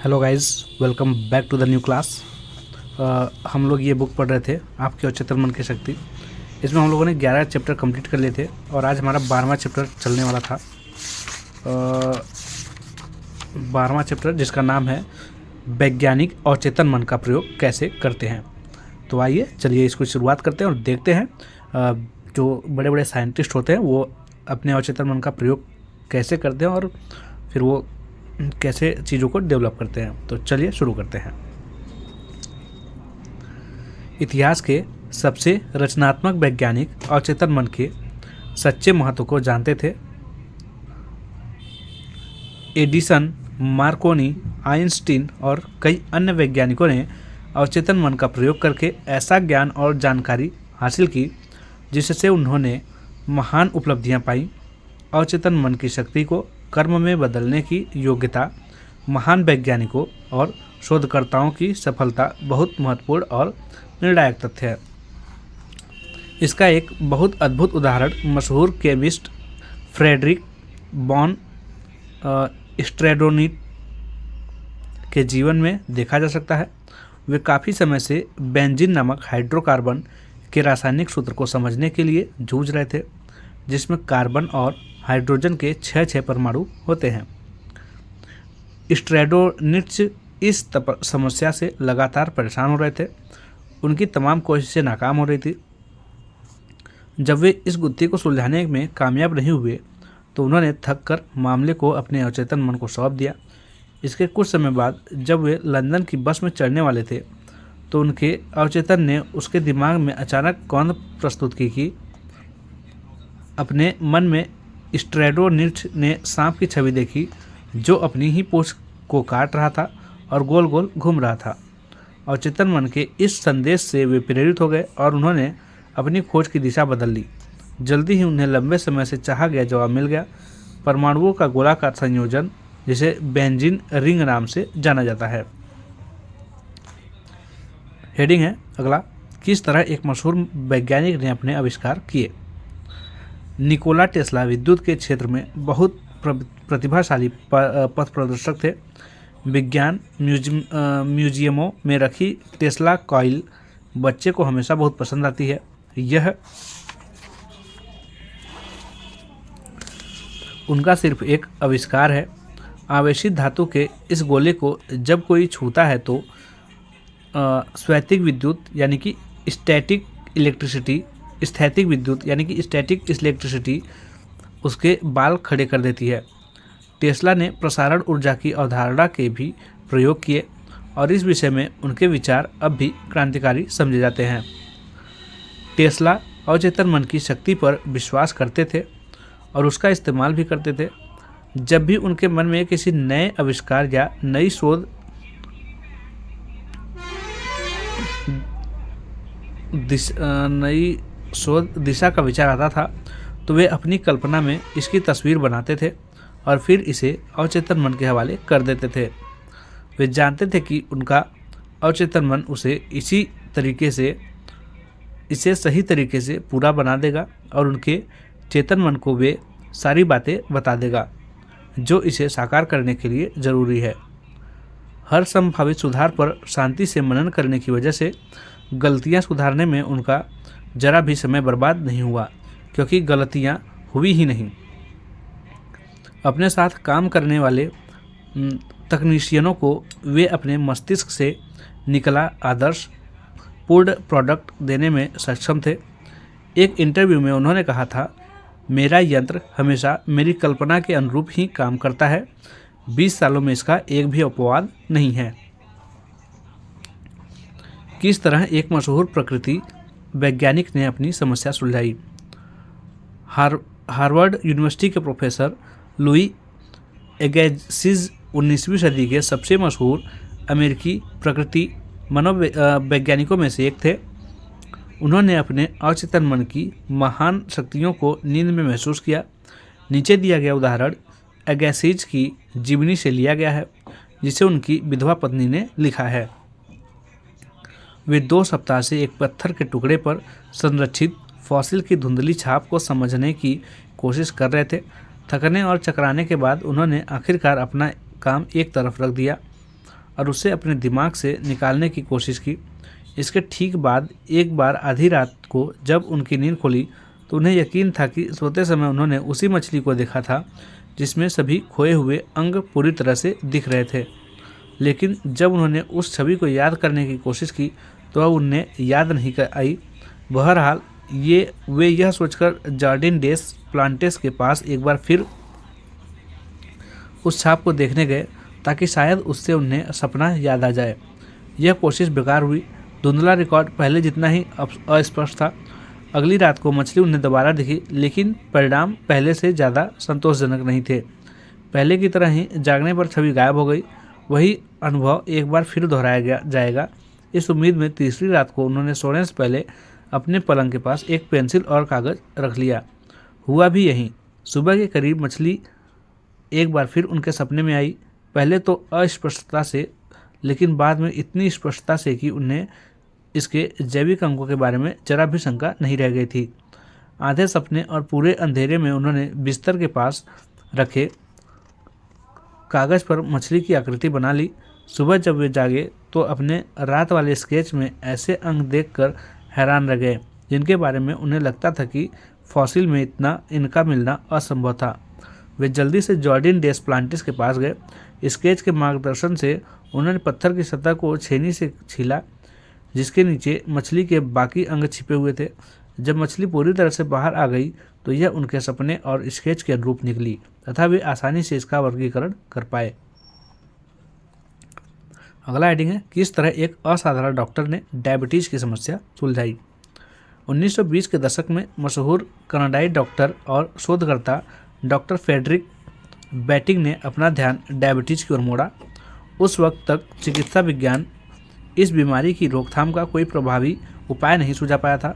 Hello guys, welcome back to the new class. हम लोग ये बुक पढ़ रहे थे, आपके अवचेतन मन की शक्ति। इसमें हम लोगों ने 11 चैप्टर कंप्लीट कर लिए थे और आज हमारा 12वां चैप्टर चलने वाला था। 12वां चैप्टर जिसका नाम है वैज्ञानिक अवचेतन मन का प्रयोग कैसे करते हैं। तो आइए चलिए इसको शुरुआत करते हैं और देखते हैं जो बड़े बड़े साइंटिस्ट होते हैं वो अपने अवचेतन मन का प्रयोग कैसे करते हैं और फिर वो कैसे चीज़ों को डेवलप करते हैं। तो चलिए शुरू करते हैं। इतिहास के सबसे रचनात्मक वैज्ञानिक अवचेतन मन के सच्चे महत्व को जानते थे। एडिसन, मार्कोनी, आइंस्टीन और कई अन्य वैज्ञानिकों ने अवचेतन मन का प्रयोग करके ऐसा ज्ञान और जानकारी हासिल की जिससे उन्होंने महान उपलब्धियां पाई। अवचेतन मन की शक्ति को कर्म में बदलने की योग्यता महान वैज्ञानिकों और शोधकर्ताओं की सफलता बहुत महत्वपूर्ण और निर्णायक तथ्य है। इसका एक बहुत अद्भुत उदाहरण मशहूर केमिस्ट फ्रेडरिक बॉन स्ट्रैडोनिट के जीवन में देखा जा सकता है। वे काफ़ी समय से बेंजीन नामक हाइड्रोकार्बन के रासायनिक सूत्र को समझने के लिए जूझ रहे थे, जिसमें कार्बन और हाइड्रोजन के 6 परमाणु होते हैं। स्ट्रैडोनिट्स इस समस्या से लगातार परेशान हो रहे थे। उनकी तमाम कोशिशें नाकाम हो रही थी। जब वे इस गुत्थी को सुलझाने में कामयाब नहीं हुए तो उन्होंने थक कर मामले को अपने अवचेतन मन को सौंप दिया। इसके कुछ समय बाद जब वे लंदन की बस में चढ़ने वाले थे तो उनके अवचेतन ने उसके दिमाग में अचानक कौंध प्रस्तुत की कि अपने मन में स्ट्रैडोनिट्स ने सांप की छवि देखी जो अपनी ही पूंछ को काट रहा था और गोल गोल घूम रहा था। अवचेतन मन के इस संदेश से वे प्रेरित हो गए और उन्होंने अपनी खोज की दिशा बदल ली। जल्दी ही उन्हें लंबे समय से चाहा गया जवाब मिल गया, परमाणुओं का गोलाकार संयोजन जिसे बेंजीन रिंग नाम से जाना जाता है। हेडिंग है अगला, किस तरह एक मशहूर वैज्ञानिक ने अपने आविष्कार किए। निकोला टेस्ला विद्युत के क्षेत्र में बहुत प्रतिभाशाली पथ प्रदर्शक थे। विज्ञान म्यूजियमों में रखी टेस्ला कॉइल बच्चे को हमेशा बहुत पसंद आती है। यह उनका सिर्फ एक आविष्कार है। आवेशित धातु के इस गोले को जब कोई छूता है तो स्थैतिक विद्युत यानी कि स्टैटिक इलेक्ट्रिसिटी उसके बाल खड़े कर देती है। टेस्ला ने प्रसारण ऊर्जा की अवधारणा के भी प्रयोग किए और इस विषय में उनके विचार अब भी क्रांतिकारी समझे जाते हैं। टेस्ला अवचेतन मन की शक्ति पर विश्वास करते थे और उसका इस्तेमाल भी करते थे। जब भी उनके मन में किसी नए आविष्कार या नई शोध दिशा का विचार आता था तो वे अपनी कल्पना में इसकी तस्वीर बनाते थे और फिर इसे अवचेतन मन के हवाले कर देते थे। वे जानते थे कि उनका अवचेतन मन इसे सही तरीके से पूरा बना देगा और उनके चेतन मन को वे सारी बातें बता देगा जो इसे साकार करने के लिए ज़रूरी है। हर संभावित सुधार पर शांति से मनन करने की वजह से गलतियां सुधारने में उनका जरा भी समय बर्बाद नहीं हुआ, क्योंकि गलतियां हुई ही नहीं। अपने साथ काम करने वाले तकनीशियनों को वे अपने मस्तिष्क से निकला आदर्श पूर्ण प्रोडक्ट देने में सक्षम थे। एक इंटरव्यू में उन्होंने कहा था, मेरा यंत्र हमेशा मेरी कल्पना के अनुरूप ही काम करता है। 20 सालों में इसका एक भी अपवाद नहीं है। किस तरह एक मशहूर प्रकृति वैज्ञानिक ने अपनी समस्या सुलझाई। हार्वर्ड यूनिवर्सिटी के प्रोफेसर लुई एगेसिज 19वीं सदी के सबसे मशहूर अमेरिकी प्रकृति मनोवैज्ञानिकों में से एक थे। उन्होंने अपने अवचेतन मन की महान शक्तियों को नींद में महसूस किया। नीचे दिया गया उदाहरण एगेसिज की जीवनी से लिया गया है, जिसे उनकी विधवा पत्नी ने लिखा है। वे 2 सप्ताह से एक पत्थर के टुकड़े पर संरक्षित फॉसिल की धुंधली छाप को समझने की कोशिश कर रहे थे। थकने और चकराने के बाद उन्होंने आखिरकार अपना काम एक तरफ रख दिया और उसे अपने दिमाग से निकालने की कोशिश की। इसके ठीक बाद एक बार आधी रात को जब उनकी नींद खुली तो उन्हें यकीन था कि सोते समय उन्होंने उसी मछली को देखा था जिसमें सभी खोए हुए अंग पूरी तरह से दिख रहे थे। लेकिन जब उन्होंने उस छवि को याद करने की कोशिश की तो अब उन्हें याद नहीं आई। बहरहाल वे यह सोचकर जार्डिन डेस प्लांटेस के पास एक बार फिर उस छाप को देखने गए ताकि शायद उससे उन्हें सपना याद आ जाए। यह कोशिश बेकार हुई। धुंधला रिकॉर्ड पहले जितना ही अस्पष्ट था। अगली रात को मछली उन्हें दोबारा दिखी, लेकिन परिणाम पहले से ज़्यादा संतोषजनक नहीं थे। पहले की तरह ही जागने पर छवि गायब हो गई। वही अनुभव एक बार फिर दोहराया जाएगा, इस उम्मीद में तीसरी रात को उन्होंने सोने से पहले अपने पलंग के पास एक पेंसिल और कागज़ रख लिया। हुआ भी यही। सुबह के करीब मछली एक बार फिर उनके सपने में आई, पहले तो अस्पष्टता से, लेकिन बाद में इतनी स्पष्टता से कि उन्हें इसके जैविक अंगों के बारे में जरा भी शंका नहीं रह गई थी। आधे सपने और पूरे अंधेरे में उन्होंने बिस्तर के पास रखे कागज़ पर मछली की आकृति बना ली। सुबह जब वे जागे तो अपने रात वाले स्केच में ऐसे अंग देखकर हैरान रह गए जिनके बारे में उन्हें लगता था कि फॉसिल में इनका मिलना असंभव था। वे जल्दी से जॉर्डिन डेस प्लांटिस के पास गए। स्केच के मार्गदर्शन से उन्होंने पत्थर की सतह को छेनी से छीला जिसके नीचे मछली के बाकी अंग छिपे हुए थे। जब मछली पूरी तरह से बाहर आ गई तो यह उनके सपने और स्केच के अनुरूप निकली तथा वे आसानी से इसका वर्गीकरण कर पाए। अगला हेडिंग है, किस तरह एक असाधारण डॉक्टर ने डायबिटीज की समस्या सुलझाई। 1920 के दशक में मशहूर कनाडाई डॉक्टर और शोधकर्ता डॉक्टर फ्रेडरिक बैटिंग ने अपना ध्यान डायबिटीज की ओर मोड़ा। उस वक्त तक चिकित्सा विज्ञान इस बीमारी की रोकथाम का कोई प्रभावी उपाय नहीं सुझा पाया था।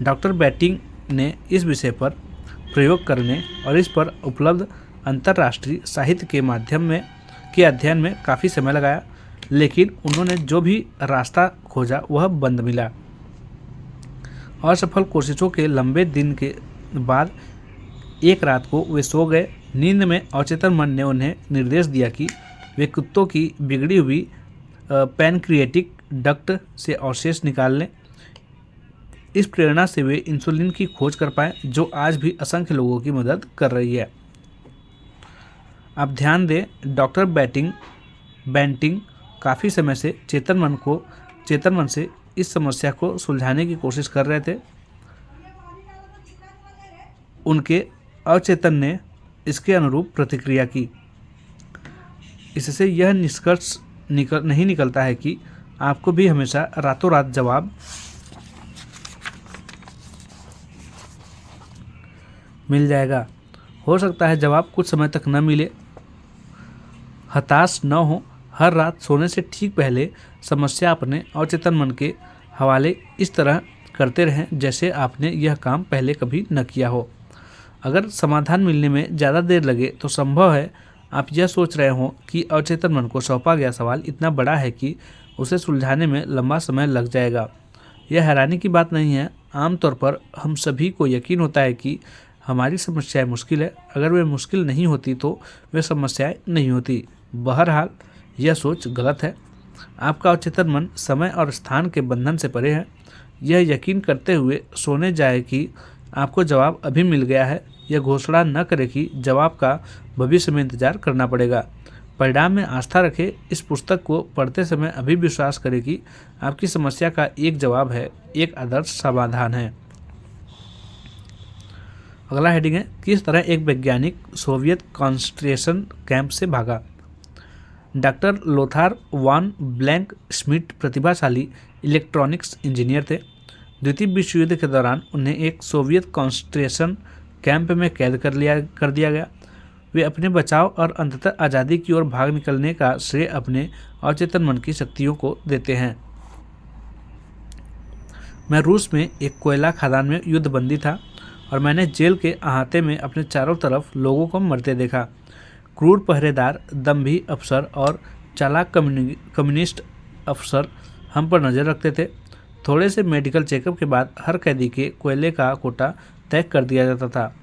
डॉक्टर बैटिंग ने इस विषय पर प्रयोग करने और इस पर उपलब्ध अंतर्राष्ट्रीय साहित्य के अध्ययन में काफ़ी समय लगाया, लेकिन उन्होंने जो भी रास्ता खोजा वह बंद मिला। असफल कोशिशों के लंबे दिन के बाद एक रात को वे सो गए। नींद में अवचेतन मन ने उन्हें निर्देश दिया कि वे कुत्तों की बिगड़ी हुई पैनक्रिएटिक डक्ट से अवशेष निकाल लें। इस प्रेरणा से वे इंसुलिन की खोज कर पाए जो आज भी असंख्य लोगों की मदद कर रही है। आप ध्यान दें, डॉक्टर बैंटिंग काफ़ी समय से चेतन मन से इस समस्या को सुलझाने की कोशिश कर रहे थे। उनके अवचेतन ने इसके अनुरूप प्रतिक्रिया की। इससे यह निष्कर्ष नहीं निकलता है कि आपको भी हमेशा रातों रात जवाब मिल जाएगा। हो सकता है जवाब कुछ समय तक न मिले। हताश न हो। हर रात सोने से ठीक पहले समस्या अपने अवचेतन मन के हवाले इस तरह करते रहें जैसे आपने यह काम पहले कभी न किया हो। अगर समाधान मिलने में ज़्यादा देर लगे तो संभव है आप यह सोच रहे हों कि अवचेतन मन को सौंपा गया सवाल इतना बड़ा है कि उसे सुलझाने में लंबा समय लग जाएगा। यह हैरानी की बात नहीं है। आमतौर पर हम सभी को यकीन होता है कि हमारी समस्याएं मुश्किल है। अगर वे मुश्किल नहीं होती तो वे समस्याएं नहीं होती। बहरहाल यह सोच गलत है। आपका अवचेतन मन समय और स्थान के बंधन से परे है। यह यकीन करते हुए सोने जाए कि आपको जवाब अभी मिल गया है। यह घोषणा न करे कि जवाब का भविष्य में इंतजार करना पड़ेगा। परिणाम में आस्था रखें। इस पुस्तक को पढ़ते समय अभी विश्वास करें कि आपकी समस्या का एक जवाब है, एक आदर्श समाधान है। अगला हेडिंग है, किस तरह एक वैज्ञानिक सोवियत कॉन्सेंट्रेशन कैंप से भागा। Doctor Lothar von Blanck Schmidt प्रतिभाशाली इलेक्ट्रॉनिक्स इंजीनियर थे। द्वितीय विश्व युद्ध के दौरान उन्हें एक सोवियत कॉन्सेंट्रेशन कैंप में कैद कर दिया गया। वे अपने बचाव और अंततः आज़ादी की ओर भाग निकलने का श्रेय अपने अवचेतन मन की शक्तियों को देते हैं। मैं रूस में एक कोयला खदान में युद्धबंदी था और मैंने जेल के अहाते में अपने चारों तरफ लोगों को मरते देखा। क्रूर पहरेदार, दम्भी अफसर और चालाक कम्युनिस्ट अफसर हम पर नज़र रखते थे। थोड़े से मेडिकल चेकअप के बाद हर कैदी के कोयले का कोटा तय कर दिया जाता था।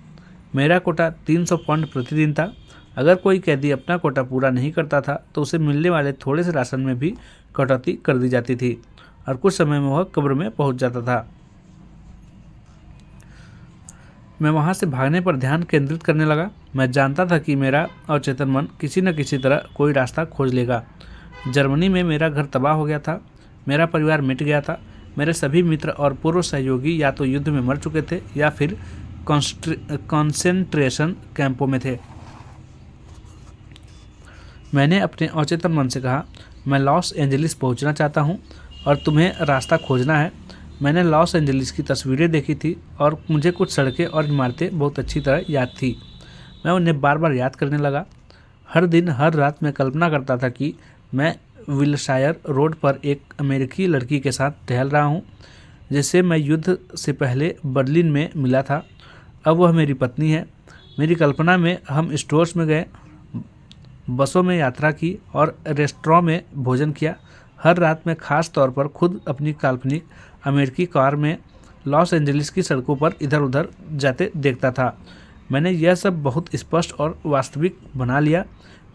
मेरा कोटा 300 पाउंड प्रतिदिन था। अगर कोई कैदी अपना कोटा पूरा नहीं करता था तो उसे मिलने वाले थोड़े से राशन में भी कटौती कर दी जाती थी और कुछ समय में वह कब्र में पहुंच जाता था। मैं वहां से भागने पर ध्यान केंद्रित करने लगा। मैं जानता था कि मेरा अवचेतन मन किसी न किसी तरह कोई रास्ता खोज लेगा। जर्मनी में मेरा घर तबाह हो गया था, मेरा परिवार मिट गया था, मेरे सभी मित्र और पूर्व सहयोगी या तो युद्ध में मर चुके थे या फिर कंसंट्रेशन कैंपों में थे। मैंने अपने अवचेतन मन से कहा, मैं लॉस एंजलिस पहुंचना चाहता हूं और तुम्हें रास्ता खोजना है। मैंने लॉस एंजलिस की तस्वीरें देखी थी और मुझे कुछ सड़कें और इमारतें बहुत अच्छी तरह याद थी। मैं उन्हें बार बार याद करने लगा। हर दिन हर रात मैं कल्पना करता था कि मैं विलशायर रोड पर एक अमेरिकी लड़की के साथ टहल रहा हूँ जिससे मैं युद्ध से पहले बर्लिन में मिला था। अब वह मेरी पत्नी है। मेरी कल्पना में हम स्टोर्स में गए, बसों में यात्रा की और रेस्टोरों में भोजन किया। हर रात मैं खास तौर पर खुद अपनी काल्पनिक अमेरिकी कार में लॉस एंजलिस की सड़कों पर इधर उधर जाते देखता था। मैंने यह सब बहुत स्पष्ट और वास्तविक बना लिया।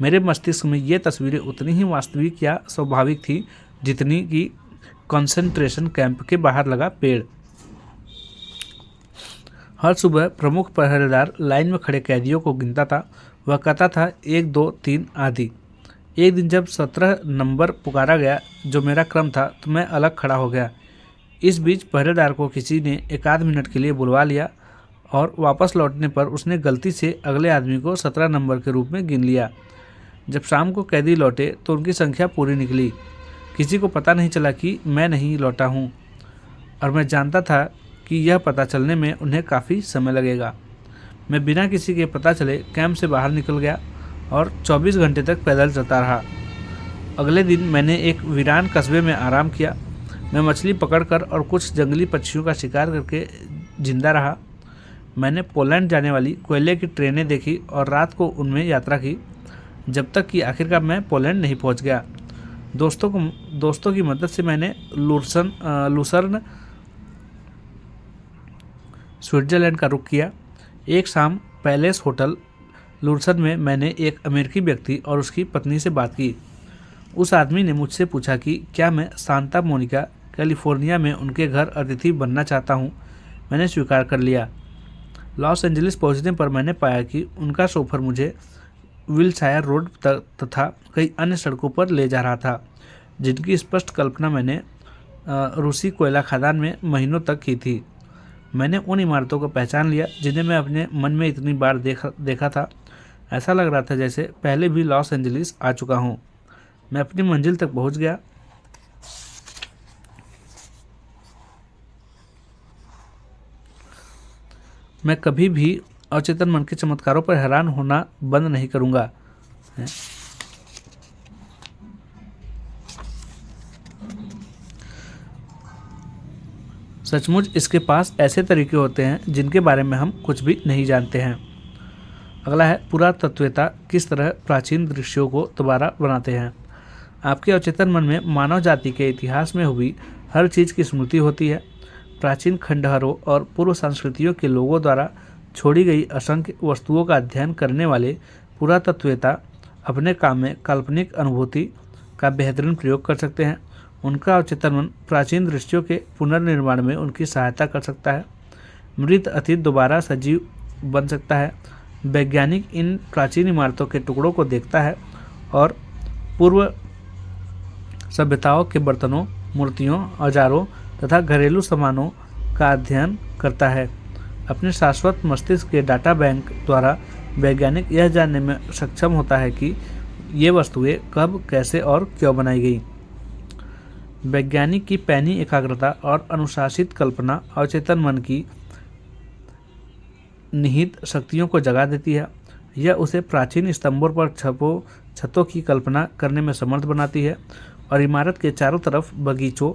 मेरे मस्तिष्क में ये तस्वीरें उतनी ही वास्तविक या स्वाभाविक थी जितनी कि कंसंट्रेशन कैंप के बाहर लगा पेड़। हर सुबह प्रमुख पहरेदार लाइन में खड़े कैदियों को गिनता था। वह कहता था 1 2 3 आदि। एक दिन जब 17 नंबर पुकारा गया जो मेरा क्रम था तो मैं अलग खड़ा हो गया। इस बीच पहरेदार को किसी ने एक आध मिनट के लिए बुलवा लिया और वापस लौटने पर उसने गलती से अगले आदमी को 17 नंबर के रूप में गिन लिया। जब शाम को कैदी लौटे तो उनकी संख्या पूरी निकली। किसी को पता नहीं चला कि मैं नहीं लौटा हूँ और मैं जानता था कि यह पता चलने में उन्हें काफ़ी समय लगेगा। मैं बिना किसी के पता चले कैंप से बाहर निकल गया और 24 घंटे तक पैदल चलता रहा। अगले दिन मैंने एक वीरान कस्बे में आराम किया। मैं मछली पकड़कर और कुछ जंगली पक्षियों का शिकार करके जिंदा रहा। मैंने पोलैंड जाने वाली कोयले की ट्रेनें देखी और रात को उनमें यात्रा की जब तक कि आखिरकार मैं पोलैंड नहीं पहुंच गया। दोस्तों की मदद से मैंने लूसर्न स्विट्जरलैंड का रुख किया। एक शाम पैलेस होटल लूसर्न में मैंने एक अमेरिकी व्यक्ति और उसकी पत्नी से बात की। उस आदमी ने मुझसे पूछा कि क्या मैं सांता मोनिका कैलिफोर्निया में उनके घर अतिथि बनना चाहता हूँ। मैंने स्वीकार कर लिया। लॉस एंजलिस पहुंचने पर मैंने पाया कि उनका शोफर मुझे विलशायर रोड तथा कई अन्य सड़कों पर ले जा रहा था जिनकी स्पष्ट कल्पना मैंने रूसी कोयला खदान में महीनों तक की थी। मैंने उन इमारतों को पहचान लिया जिन्हें मैं अपने मन में इतनी बार देखा था। ऐसा लग रहा था जैसे पहले भी लॉस एंजलिस आ चुका हूँ। मैं अपनी मंजिल तक पहुँच गया। मैं कभी भी अवचेतन मन के चमत्कारों पर हैरान होना बंद नहीं करूँगा। सचमुच इसके पास ऐसे तरीके होते हैं जिनके बारे में हम कुछ भी नहीं जानते हैं। अगला है पुरातत्ववेत्ता किस तरह प्राचीन दृश्यों को दोबारा बनाते हैं। आपके अवचेतन मन में मानव जाति के इतिहास में हुई हर चीज़ की स्मृति होती है। प्राचीन खंडहरों और पूर्व संस्कृतियों के लोगों द्वारा छोड़ी गई असंख्य वस्तुओं का अध्ययन करने वाले पुरातत्ववेत्ता अपने काम में काल्पनिक अनुभूति का बेहतरीन प्रयोग कर सकते हैं। उनका अवचेतन मन प्राचीन दृश्यों के पुनर्निर्माण में उनकी सहायता कर सकता है। मृत अतीत दोबारा सजीव बन सकता है। वैज्ञानिक इन प्राचीन इमारतों के टुकड़ों को देखता है और पूर्व सभ्यताओं के बर्तनों, मूर्तियों, औजारों तथा घरेलू सामानों का अध्ययन करता है। अपने शाश्वत मस्तिष्क के डाटा बैंक द्वारा वैज्ञानिक यह जानने में सक्षम होता है कि ये वस्तुएं कब, कैसे और क्यों बनाई गई। वैज्ञानिक की पैनी एकाग्रता और अनुशासित कल्पना अवचेतन मन की निहित शक्तियों को जगा देती है। यह उसे प्राचीन स्तंभों पर छतों की कल्पना करने में समर्थ बनाती है और इमारत के चारों तरफ बगीचों,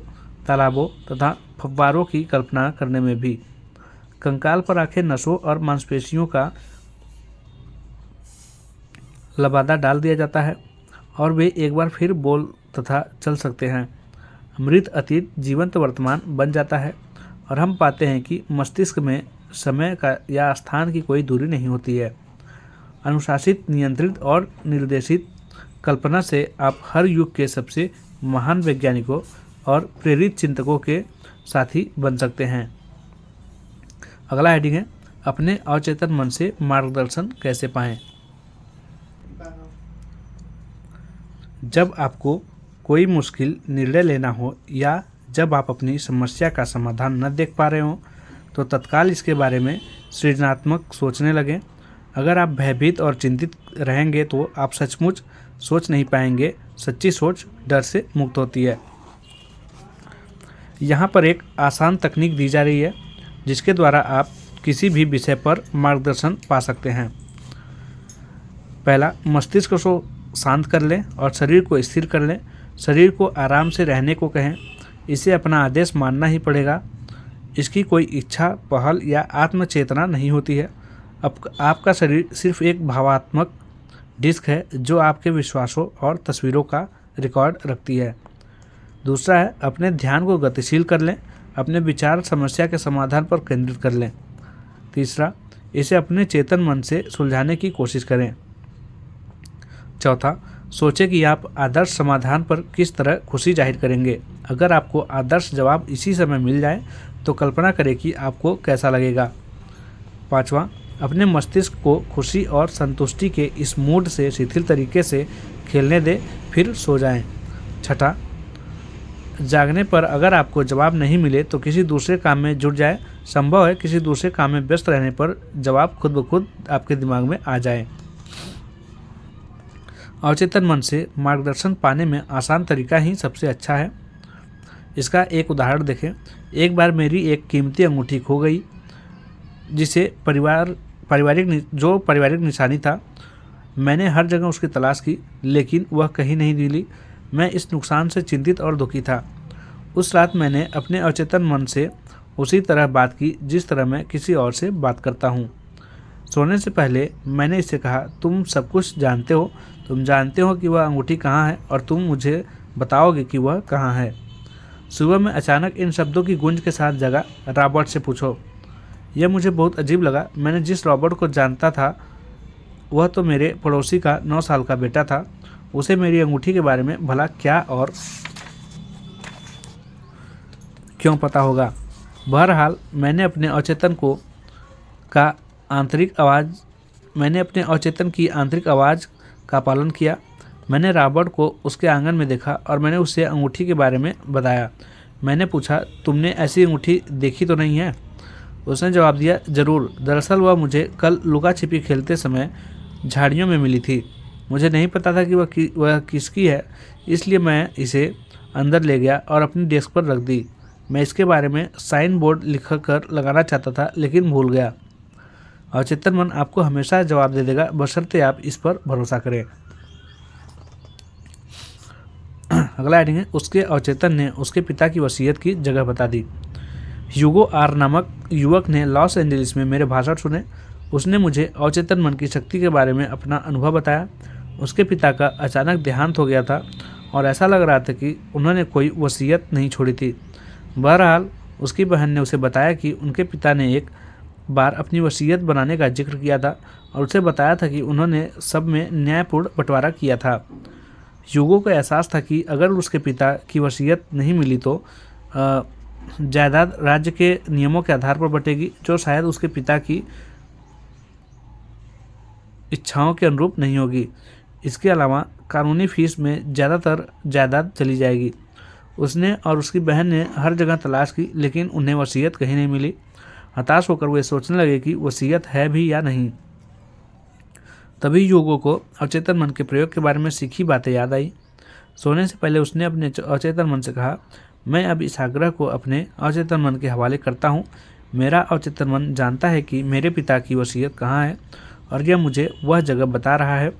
तालाबों तथा फव्वारों की कल्पना करने में भी। कंकाल पर आंखें नसों और मांसपेशियों का लबादा डाल दिया जाता है और वे एक बार फिर बोल तथा चल सकते हैं। मृत अतीत जीवंत वर्तमान बन जाता है और हम पाते हैं कि मस्तिष्क में समय का या स्थान की कोई दूरी नहीं होती है। अनुशासित, नियंत्रित और निर्देशित कल्पना से आप हर युग के सबसे महान वैज्ञानिकों और प्रेरित चिंतकों के साथी बन सकते हैं। अगला हेडिंग है अपने अचेतन मन से मार्गदर्शन कैसे पाएं। जब आपको कोई मुश्किल निर्णय लेना हो या जब आप अपनी समस्या का समाधान न देख पा रहे हो तो तत्काल इसके बारे में सृजनात्मक सोचने लगें। अगर आप भयभीत और चिंतित रहेंगे तो आप सचमुच सोच नहीं पाएंगे। सच्ची सोच डर से मुक्त होती है। यहाँ पर एक आसान तकनीक दी जा रही है जिसके द्वारा आप किसी भी विषय पर मार्गदर्शन पा सकते हैं। पहला, मस्तिष्क को शांत कर लें और शरीर को स्थिर कर लें। शरीर को आराम से रहने को कहें। इसे अपना आदेश मानना ही पड़ेगा। इसकी कोई इच्छा, पहल या आत्मचेतना नहीं होती है। आपका शरीर सिर्फ एक भावात्मक डिस्क है जो आपके विश्वासों और तस्वीरों का रिकॉर्ड रखती है। दूसरा है अपने ध्यान को गतिशील कर लें। अपने विचार समस्या के समाधान पर केंद्रित कर लें। तीसरा, इसे अपने चेतन मन से सुलझाने की कोशिश करें। चौथा, सोचें कि आप आदर्श समाधान पर किस तरह खुशी जाहिर करेंगे। अगर आपको आदर्श जवाब इसी समय मिल जाए तो कल्पना करें कि आपको कैसा लगेगा। पाँचवा, अपने मस्तिष्क को खुशी और संतुष्टि के इस मूड से शिथिल तरीके से खेलने दें, फिर सो जाएं। छठा, जागने पर अगर आपको जवाब नहीं मिले तो किसी दूसरे काम में जुट जाए। संभव है किसी दूसरे काम में व्यस्त रहने पर जवाब खुद ब खुद आपके दिमाग में आ जाए। अवचेतन मन से मार्गदर्शन पाने में आसान तरीका ही सबसे अच्छा है। इसका एक उदाहरण देखें। एक बार मेरी एक कीमती अंगूठी खो गई जिसे पारिवारिक निशानी था। मैंने हर जगह उसकी तलाश की लेकिन वह कहीं नहीं मिली। मैं इस नुकसान से चिंतित और दुखी था। उस रात मैंने अपने अवचेतन मन से उसी तरह बात की जिस तरह मैं किसी और से बात करता हूँ। सोने से पहले मैंने इससे कहा, तुम सब कुछ जानते हो। तुम जानते हो कि वह अंगूठी कहाँ है और तुम मुझे बताओगे कि वह कहाँ है। सुबह में अचानक इन शब्दों की गूंज के साथ जगा, रॉबर्ट से पूछो। यह मुझे बहुत अजीब लगा। मैंने जिस रॉबर्ट को जानता था वह तो मेरे पड़ोसी का 9 साल का बेटा था। उसे मेरी अंगूठी के बारे में भला क्या और क्यों पता होगा। बहरहाल मैंने अपने अवचेतन की आंतरिक आवाज़ का पालन किया। मैंने रॉबर्ट को उसके आंगन में देखा और मैंने उससे अंगूठी के बारे में बताया। मैंने पूछा, तुमने ऐसी अंगूठी देखी तो नहीं है? उसने जवाब दिया, ज़रूर। दरअसल वह मुझे कल लुका छिपी खेलते समय झाड़ियों में मिली थी। मुझे नहीं पता था कि वह किसकी है, इसलिए मैं इसे अंदर ले गया और अपनी डेस्क पर रख दी। मैं इसके बारे में साइन बोर्ड लिख कर लगाना चाहता था लेकिन भूल गया। अवचेतन मन आपको हमेशा जवाब दे देगा बशर्ते आप इस पर भरोसा करें। अगला हेडिंग है उसके अवचेतन ने उसके पिता की वसीयत की जगह बता दी। ह्यूगो आर नामक युवक ने लॉस एंजलिस में मेरे भाषण सुने। उसने मुझे अवचेतन मन की शक्ति के बारे में अपना अनुभव बताया। उसके पिता का अचानक देहांत हो गया था और ऐसा लग रहा था कि उन्होंने कोई वसीयत नहीं छोड़ी थी। बहरहाल उसकी बहन ने उसे बताया कि उनके पिता ने एक बार अपनी वसीयत बनाने का जिक्र किया था और उसे बताया था कि उन्होंने सब में न्यायपूर्ण बंटवारा किया था। ह्यूगो को एहसास था कि अगर उसके पिता की वसीयत नहीं मिली तो जायदाद राज्य के नियमों के आधार पर बटेगी जो शायद उसके पिता की इच्छाओं के अनुरूप नहीं होगी। इसके अलावा कानूनी फीस में ज़्यादातर जायदाद चली जाएगी। उसने और उसकी बहन ने हर जगह तलाश की लेकिन उन्हें वसीयत कहीं नहीं मिली। हताश होकर वे सोचने लगे कि वसीयत है भी या नहीं। तभी ह्यूगो को अवचेतन मन के प्रयोग के बारे में सीखी बातें याद आई। सोने से पहले उसने अपने अवचेतन मन से कहा, मैं अब इस आग्रह को अपने अवचेतन मन के हवाले करता हूँ। मेरा अवचेतन मन जानता है कि मेरे पिता की वसीयत कहाँ है और यह मुझे वह जगह बता रहा है।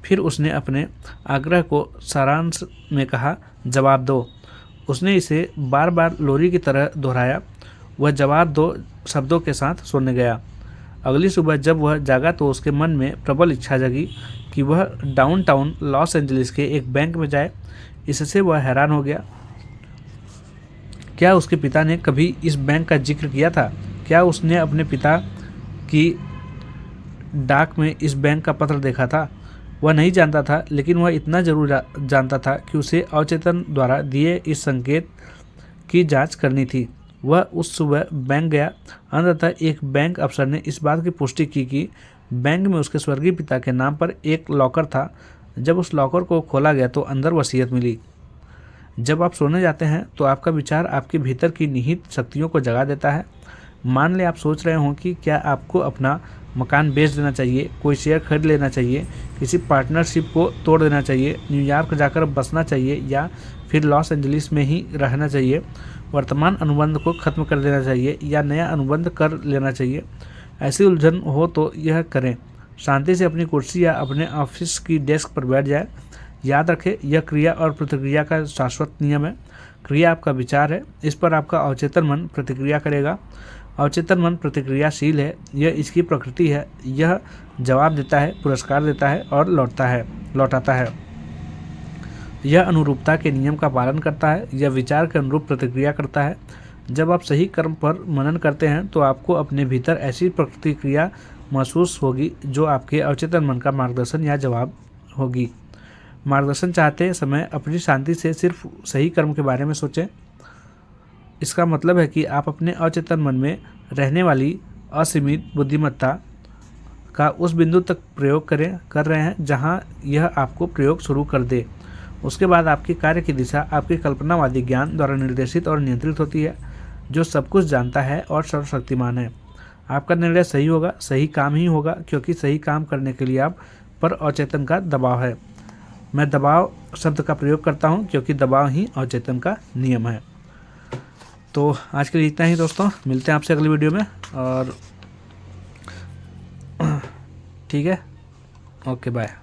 फिर उसने अपने आग्रह को सारांश में कहा, जवाब दो। उसने इसे बार बार लोरी की तरह दोहराया। वह जवाब दो शब्दों के साथ सोने गया। अगली सुबह जब वह जागा तो उसके मन में प्रबल इच्छा जगी कि वह डाउनटाउन लॉस एंजलिस के एक बैंक में जाए। इससे वह हैरान हो गया। क्या उसके पिता ने कभी इस बैंक का जिक्र किया था? क्या उसने अपने पिता की डाक में इस बैंक का पत्र देखा था। वह नहीं जानता था, लेकिन वह इतना जरूर जानता था कि उसे अवचेतन द्वारा दिए इस संकेत की जांच करनी थी। वह उस सुबह बैंक गया। अंततः एक बैंक अफसर ने इस बात की पुष्टि की कि बैंक में उसके स्वर्गीय पिता के नाम पर एक लॉकर था। जब उस लॉकर को खोला गया तो अंदर वसीयत मिली। जब आप सोने जाते हैं तो आपका विचार आपके भीतर की निहित शक्तियों को जगा देता है। मान लें आप सोच रहे हों कि क्या आपको अपना मकान बेच देना चाहिए, कोई शेयर खरीद लेना चाहिए, किसी पार्टनरशिप को तोड़ देना चाहिए, न्यूयॉर्क जाकर बसना चाहिए या फिर लॉस एंजलिस में ही रहना चाहिए, वर्तमान अनुबंध को खत्म कर देना चाहिए या नया अनुबंध कर लेना चाहिए। ऐसी उलझन हो तो यह करें, शांति से अपनी कुर्सी या अपने ऑफिस की डेस्क पर बैठ जाए। याद रखें, यह क्रिया और प्रतिक्रिया का शाश्वत नियम है। क्रिया आपका विचार है, इस पर आपका अवचेतन मन प्रतिक्रिया करेगा। अवचेतन मन प्रतिक्रियाशील है, यह इसकी प्रकृति है। यह जवाब देता है, पुरस्कार देता है और लौटाता है। यह अनुरूपता के नियम का पालन करता है। यह विचार के अनुरूप प्रतिक्रिया करता है। जब आप सही कर्म पर मनन करते हैं तो आपको अपने भीतर ऐसी प्रतिक्रिया महसूस होगी जो आपके अवचेतन मन का मार्गदर्शन या जवाब होगी। मार्गदर्शन चाहते समय अपनी शांति से सिर्फ सही कर्म के बारे में सोचें। इसका मतलब है कि आप अपने अवचेतन मन में रहने वाली असीमित बुद्धिमत्ता का उस बिंदु तक प्रयोग कर रहे हैं जहां यह आपको प्रयोग शुरू कर दे। उसके बाद आपकी कार्य की दिशा आपकी कल्पनावादी ज्ञान द्वारा निर्देशित और नियंत्रित होती है, जो सब कुछ जानता है और सर्वशक्तिमान है। आपका निर्णय सही होगा, सही काम ही होगा, क्योंकि सही काम करने के लिए आप पर अवचेतन का दबाव है। मैं दबाव शब्द का प्रयोग करता हूं क्योंकि दबाव ही अवचेतन का नियम है। तो आज के लिए इतना ही दोस्तों, मिलते हैं आपसे अगली वीडियो में। और ठीक है, ओके बाय।